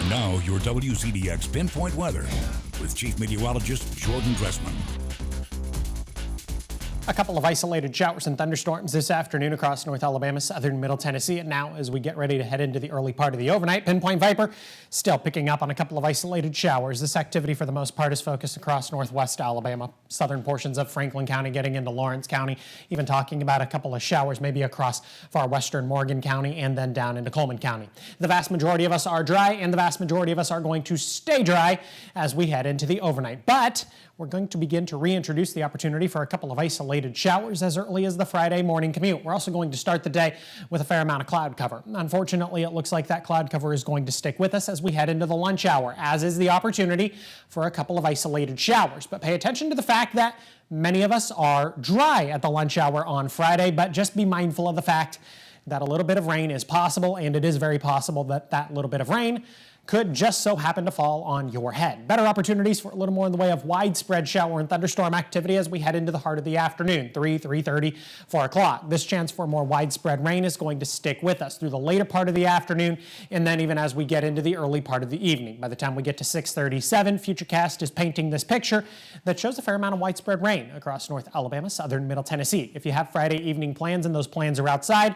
And now, your WZDX Pinpoint Weather with Chief Meteorologist Jordan Dressman. A couple of isolated showers and thunderstorms this afternoon across North Alabama, southern Middle Tennessee. And now, as we get ready to head into the early part of the overnight, Pinpoint Viper still picking up on a couple of isolated showers. This activity, for the most part, is focused across northwest Alabama, southern portions of Franklin County, getting into Lawrence County, even talking about a couple of showers maybe across far western Morgan County and then down into Coleman County. The vast majority of us are dry, and the vast majority of us are going to stay dry as we head into the overnight. But we're going to begin to reintroduce the opportunity for a couple of isolated showers as early as the Friday morning commute. We're also going to start the day with a fair amount of cloud cover. Unfortunately, it looks like that cloud cover is going to stick with us as we head into the lunch hour, as is the opportunity for a couple of isolated showers. But pay attention to the fact that many of us are dry at the lunch hour on Friday, but just be mindful of the fact that a little bit of rain is possible, and it is very possible that that little bit of rain could just so happen to fall on your head. Better opportunities for a little more in the way of widespread shower and thunderstorm activity as we head into the heart of the afternoon, 3:30, 4 o'clock. This chance for more widespread rain is going to stick with us through the later part of the afternoon, and then even as we get into the early part of the evening. By the time we get to 6:37, Futurecast is painting this picture that shows a fair amount of widespread rain across North Alabama, southern Middle Tennessee. If you have Friday evening plans and those plans are outside,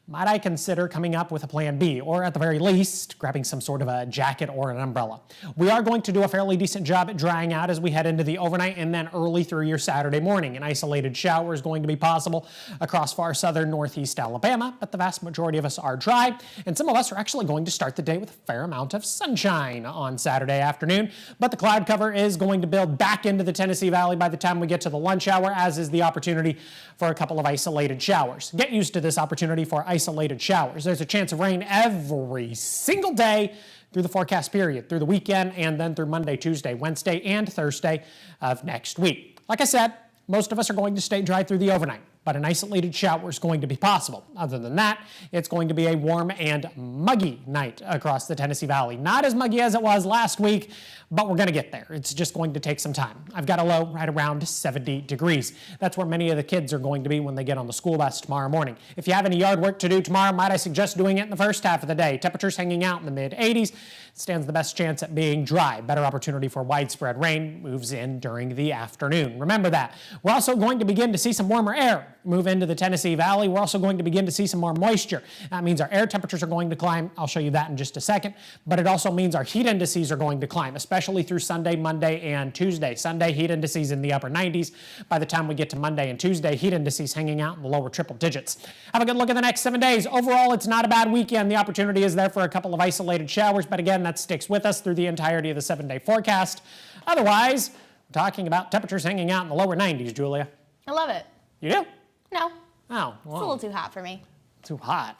might I consider coming up with a plan B, or at the very least, grabbing some sort of a jacket or an umbrella. We are going to do a fairly decent job at drying out as we head into the overnight and then early through your Saturday morning. An isolated shower is going to be possible across far southern northeast Alabama, but the vast majority of us are dry, and some of us are actually going to start the day with a fair amount of sunshine on Saturday afternoon. But the cloud cover is going to build back into the Tennessee Valley by the time we get to the lunch hour, as is the opportunity for a couple of isolated showers. Get used to this opportunity for isolated showers. There's a chance of rain every single day through the forecast period, through the weekend, and then through Monday, Tuesday, Wednesday, and Thursday of next week. Like I said, most of us are going to stay dry through the overnight, but an isolated shower is going to be possible. Other than that, it's going to be a warm and muggy night across the Tennessee Valley. Not as muggy as it was last week, but we're going to get there. It's just going to take some time. I've got a low right around 70 degrees. That's where many of the kids are going to be when they get on the school bus tomorrow morning. If you have any yard work to do tomorrow, might I suggest doing it in the first half of the day. Temperatures hanging out in the mid-80s. Stands the best chance at being dry. Better opportunity for widespread rain moves in during the afternoon. Remember that. We're also going to begin to see some warmer air move into the Tennessee Valley. We're also going to begin to see some more moisture. That means our air temperatures are going to climb. I'll show you that in just a second. But it also means our heat indices are going to climb, especially through Sunday, Monday, and Tuesday. Sunday, heat indices in the upper 90s. By the time we get to Monday and Tuesday, heat indices hanging out in the lower triple digits. Have a good look at the next 7 days. Overall, it's not a bad weekend. The opportunity is there for a couple of isolated showers, but again, that sticks with us through the entirety of the 7-day forecast. Otherwise, we're talking about temperatures hanging out in the lower 90s, Julia. I love it. You do? No. Oh, well. It's a little too hot for me. Too hot.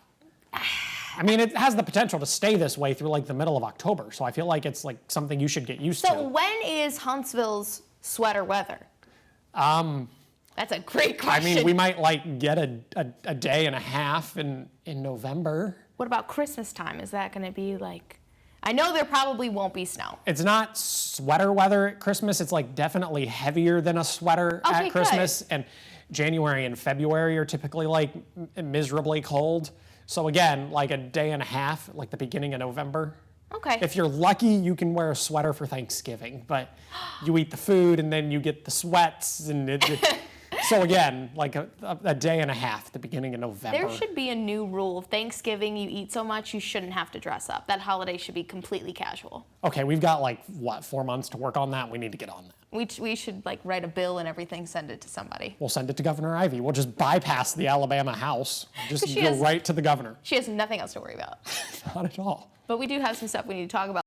I mean, it has the potential to stay this way through like the middle of October, so I feel like it's like something you should get used to. So when is Huntsville's weather? That's a great question. I mean, we might like get a day and a half in November. What about Christmas time? Is that going to be like... I know there probably won't be snow. It's not sweater weather at Christmas. It's like definitely heavier than a sweater at Christmas. Good. And January and February are typically like miserably cold. So again, like a day and a half, like the beginning of November. Okay. If you're lucky, you can wear a sweater for Thanksgiving, but you eat the food and then you get the sweats and so again, like a day and a half at the beginning of November. There should be a new rule. Thanksgiving, you eat so much, you shouldn't have to dress up. That holiday should be completely casual. Okay, we've got like, what, 4 months to work on that? We need to get on that. We should like write a bill and everything, send it to somebody. We'll send it to Governor Ivey. We'll just bypass the Alabama House. Just go right to the governor. She has nothing else to worry about. Not at all. But we do have some stuff we need to talk about.